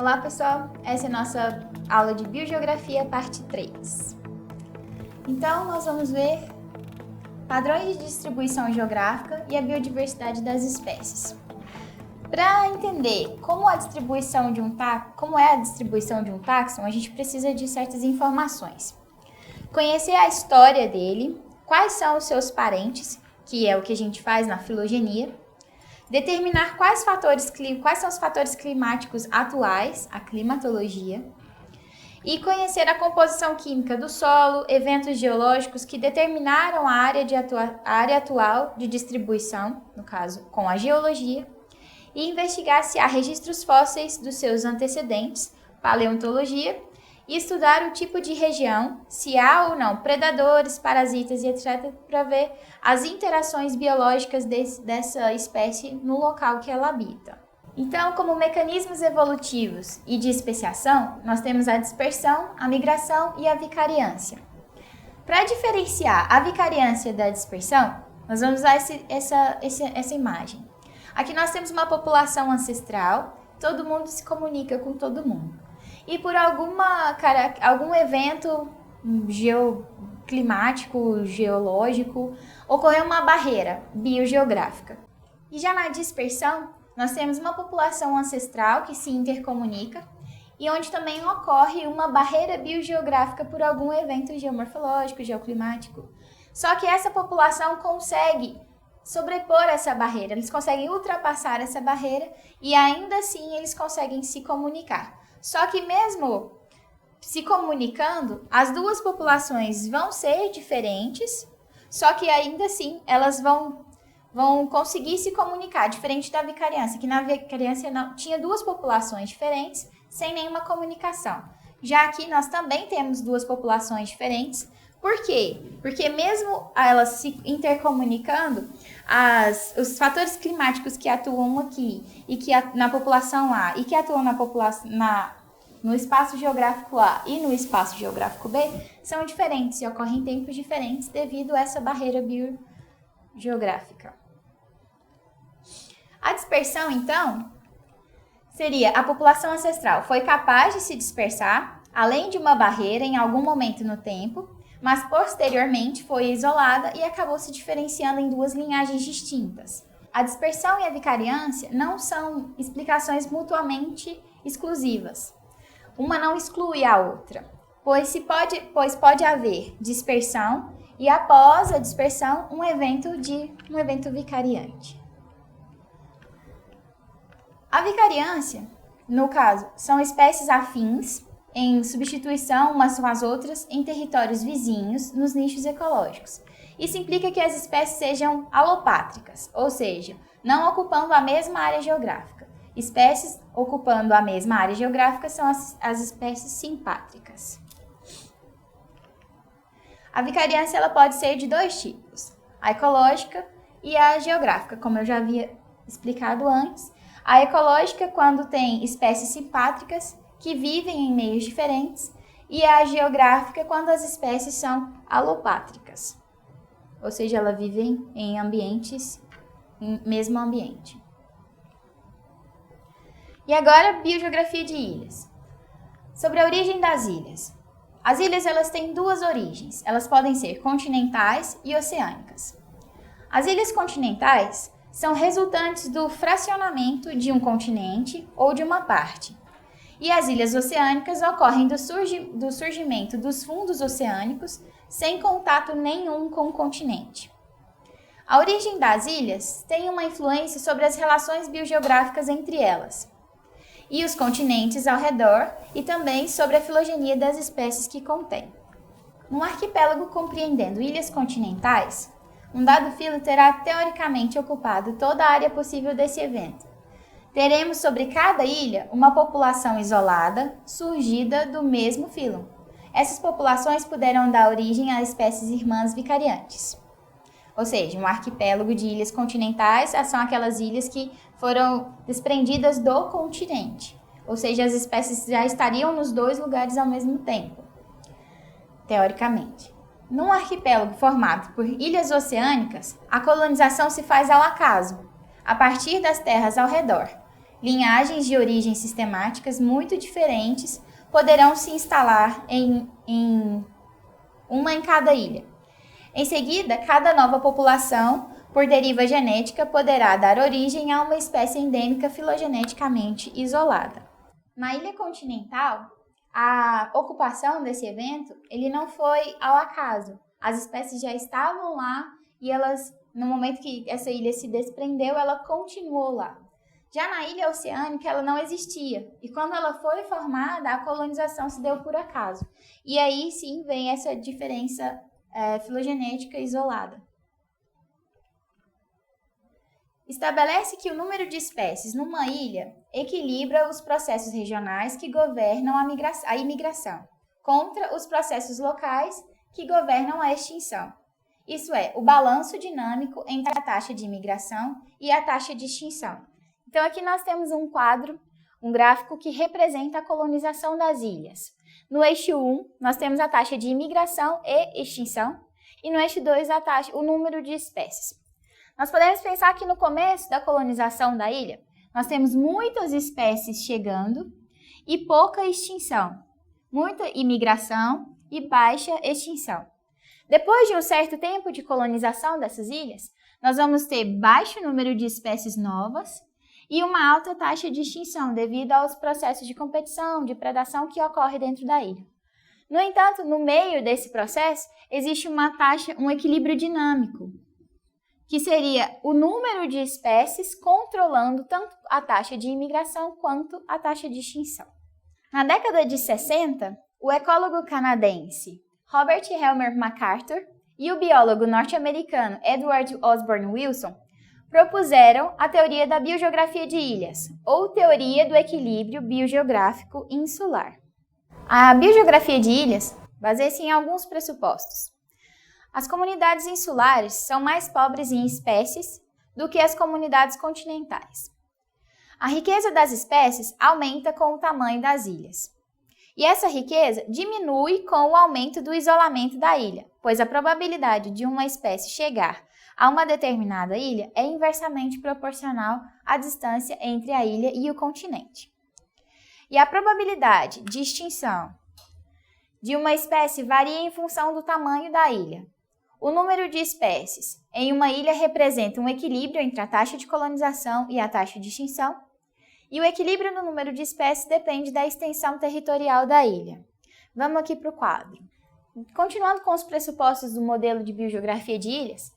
Olá pessoal, essa é a nossa aula de Biogeografia parte 3. Então nós vamos ver padrões de distribuição geográfica e a biodiversidade das espécies. Para entender como é a distribuição de um táxon, a gente precisa de certas informações. Conhecer a história dele, quais são os seus parentes, que é o que a gente faz na filogenia. Determinar quais são os fatores climáticos atuais, a climatologia, e conhecer a composição química do solo, eventos geológicos que determinaram a área atual de distribuição, no caso, com a geologia, e investigar se há registros fósseis dos seus antecedentes, paleontologia, e estudar o tipo de região, se há ou não predadores, parasitas e etc., para ver as interações biológicas dessa espécie no local que ela habita. Então, como mecanismos evolutivos e de especiação, nós temos a dispersão, a migração e a vicariância. Para diferenciar a vicariância da dispersão, nós vamos usar essa imagem. Aqui nós temos uma população ancestral, todo mundo se comunica com todo mundo. E por algum evento geoclimático, geológico, ocorreu uma barreira biogeográfica. E já na dispersão, nós temos uma população ancestral que se intercomunica e onde também ocorre uma barreira biogeográfica por algum evento geomorfológico, geoclimático. Só que essa população consegue sobrepor essa barreira, eles conseguem ultrapassar essa barreira e ainda assim eles conseguem se comunicar. Só que mesmo se comunicando, as duas populações vão ser diferentes, só que ainda assim elas vão conseguir se comunicar, diferente da vicariância, que na vicariância tinha duas populações diferentes, sem nenhuma comunicação. Já aqui nós também temos duas populações diferentes. Por quê? Porque mesmo elas se intercomunicando, os fatores climáticos que atuam aqui e que na população A e que atuam no espaço geográfico A e no espaço geográfico B são diferentes e ocorrem em tempos diferentes devido a essa barreira biogeográfica. A dispersão, então, seria a população ancestral foi capaz de se dispersar, além de uma barreira em algum momento no tempo, mas posteriormente foi isolada e acabou se diferenciando em duas linhagens distintas. A dispersão e a vicariância não são explicações mutuamente exclusivas. Uma não exclui a outra, pois pode haver dispersão e após a dispersão um evento vicariante. A vicariância, no caso, são espécies afins em substituição umas com as outras em territórios vizinhos nos nichos ecológicos. Isso implica que as espécies sejam alopátricas, ou seja, não ocupando a mesma área geográfica. Espécies ocupando a mesma área geográfica são as espécies simpátricas. A vicariância ela pode ser de dois tipos, a ecológica e a geográfica, como eu já havia explicado antes. A ecológica, quando tem espécies simpátricas que vivem em meios diferentes, e a geográfica, quando as espécies são alopátricas, ou seja, elas vivem em mesmo ambiente. E agora, biogeografia de ilhas. Sobre a origem das ilhas. As ilhas elas têm duas origens, elas podem ser continentais e oceânicas. As ilhas continentais são resultantes do fracionamento de um continente ou de uma parte. E as ilhas oceânicas ocorrem do surgimento dos fundos oceânicos sem contato nenhum com o continente. A origem das ilhas tem uma influência sobre as relações biogeográficas entre elas e os continentes ao redor e também sobre a filogenia das espécies que contém. Um arquipélago compreendendo ilhas continentais, um dado filo terá teoricamente ocupado toda a área possível desse evento. Teremos sobre cada ilha uma população isolada, surgida do mesmo filo. Essas populações puderam dar origem a espécies irmãs vicariantes. Ou seja, um arquipélago de ilhas continentais são aquelas ilhas que foram desprendidas do continente. Ou seja, as espécies já estariam nos dois lugares ao mesmo tempo, teoricamente. Num arquipélago formado por ilhas oceânicas, a colonização se faz ao acaso, a partir das terras ao redor. linhagens de origens sistemáticas muito diferentes poderão se instalar uma em cada ilha. Em seguida, cada nova população, por deriva genética, poderá dar origem a uma espécie endêmica filogeneticamente isolada. Na ilha continental, a ocupação desse evento ele não foi ao acaso. As espécies já estavam lá e elas, no momento que essa ilha se desprendeu, ela continuou lá. Já na ilha oceânica, ela não existia. E quando ela foi formada, a colonização se deu por acaso. E aí sim vem essa diferença filogenética isolada. Estabelece que o número de espécies numa ilha equilibra os processos regionais que governam a imigração, contra os processos locais que governam a extinção. Isso é, o balanço dinâmico entre a taxa de imigração e a taxa de extinção. Então aqui nós temos um quadro, um gráfico que representa a colonização das ilhas. No eixo 1, nós temos a taxa de imigração e extinção, e no eixo 2, o número de espécies. Nós podemos pensar que no começo da colonização da ilha, nós temos muitas espécies chegando e pouca extinção, muita imigração e baixa extinção. Depois de um certo tempo de colonização dessas ilhas, nós vamos ter baixo número de espécies novas e uma alta taxa de extinção devido aos processos de competição, de predação que ocorre dentro da ilha. No entanto, no meio desse processo, existe um equilíbrio dinâmico, que seria o número de espécies controlando tanto a taxa de imigração quanto a taxa de extinção. Na década de 60, o ecólogo canadense Robert Helmer MacArthur e o biólogo norte-americano Edward Osborne Wilson propuseram a teoria da biogeografia de ilhas, ou teoria do equilíbrio biogeográfico insular. A biogeografia de ilhas baseia-se em alguns pressupostos. As comunidades insulares são mais pobres em espécies do que as comunidades continentais. A riqueza das espécies aumenta com o tamanho das ilhas. E essa riqueza diminui com o aumento do isolamento da ilha, pois a probabilidade de uma espécie chegar a uma determinada ilha é inversamente proporcional à distância entre a ilha e o continente. E a probabilidade de extinção de uma espécie varia em função do tamanho da ilha. O número de espécies em uma ilha representa um equilíbrio entre a taxa de colonização e a taxa de extinção, e o equilíbrio no número de espécies depende da extensão territorial da ilha. Vamos aqui para o quadro. Continuando com os pressupostos do modelo de biogeografia de ilhas,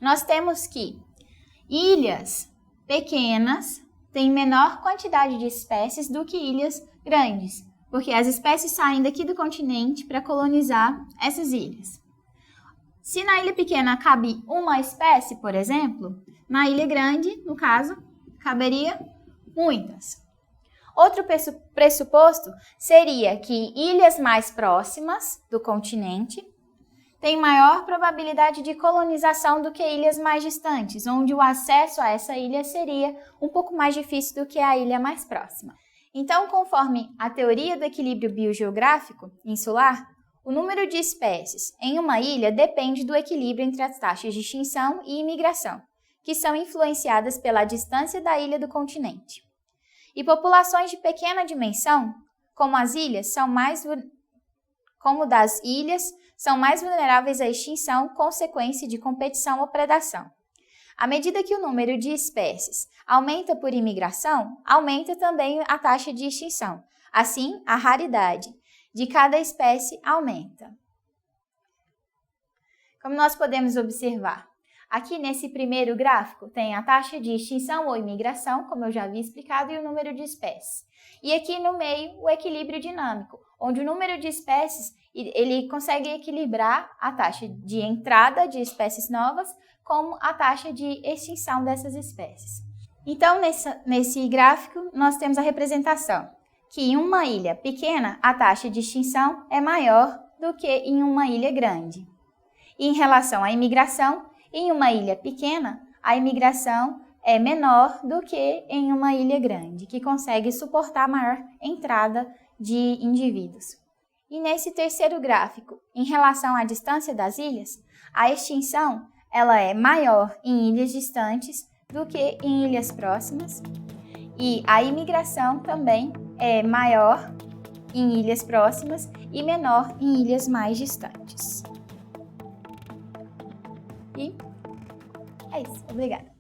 nós temos que ilhas pequenas têm menor quantidade de espécies do que ilhas grandes, porque as espécies saem daqui do continente para colonizar essas ilhas. Se na ilha pequena cabe uma espécie, por exemplo, na ilha grande, no caso, caberia muitas. Outro pressuposto seria que ilhas mais próximas do continente têm maior probabilidade de colonização do que ilhas mais distantes, onde o acesso a essa ilha seria um pouco mais difícil do que a ilha mais próxima. Então, conforme a teoria do equilíbrio biogeográfico insular, o número de espécies em uma ilha depende do equilíbrio entre as taxas de extinção e imigração, que são influenciadas pela distância da ilha do continente. E populações de pequena dimensão, como das ilhas, são mais vulneráveis à extinção, consequência de competição ou predação. À medida que o número de espécies aumenta por imigração, aumenta também a taxa de extinção. Assim, a raridade de cada espécie aumenta. Como nós podemos observar, aqui nesse primeiro gráfico tem a taxa de extinção ou imigração, como eu já havia explicado, e o número de espécies. E aqui no meio, o equilíbrio dinâmico, onde o número de espécies ele consegue equilibrar a taxa de entrada de espécies novas com a taxa de extinção dessas espécies. Então, nesse gráfico, nós temos a representação que em uma ilha pequena, a taxa de extinção é maior do que em uma ilha grande. E em relação à imigração, em uma ilha pequena, a imigração é menor do que em uma ilha grande, que consegue suportar maior entrada de indivíduos. E nesse terceiro gráfico, em relação à distância das ilhas, a extinção ela é maior em ilhas distantes do que em ilhas próximas. E a imigração também é maior em ilhas próximas e menor em ilhas mais distantes. E é isso. Obrigada.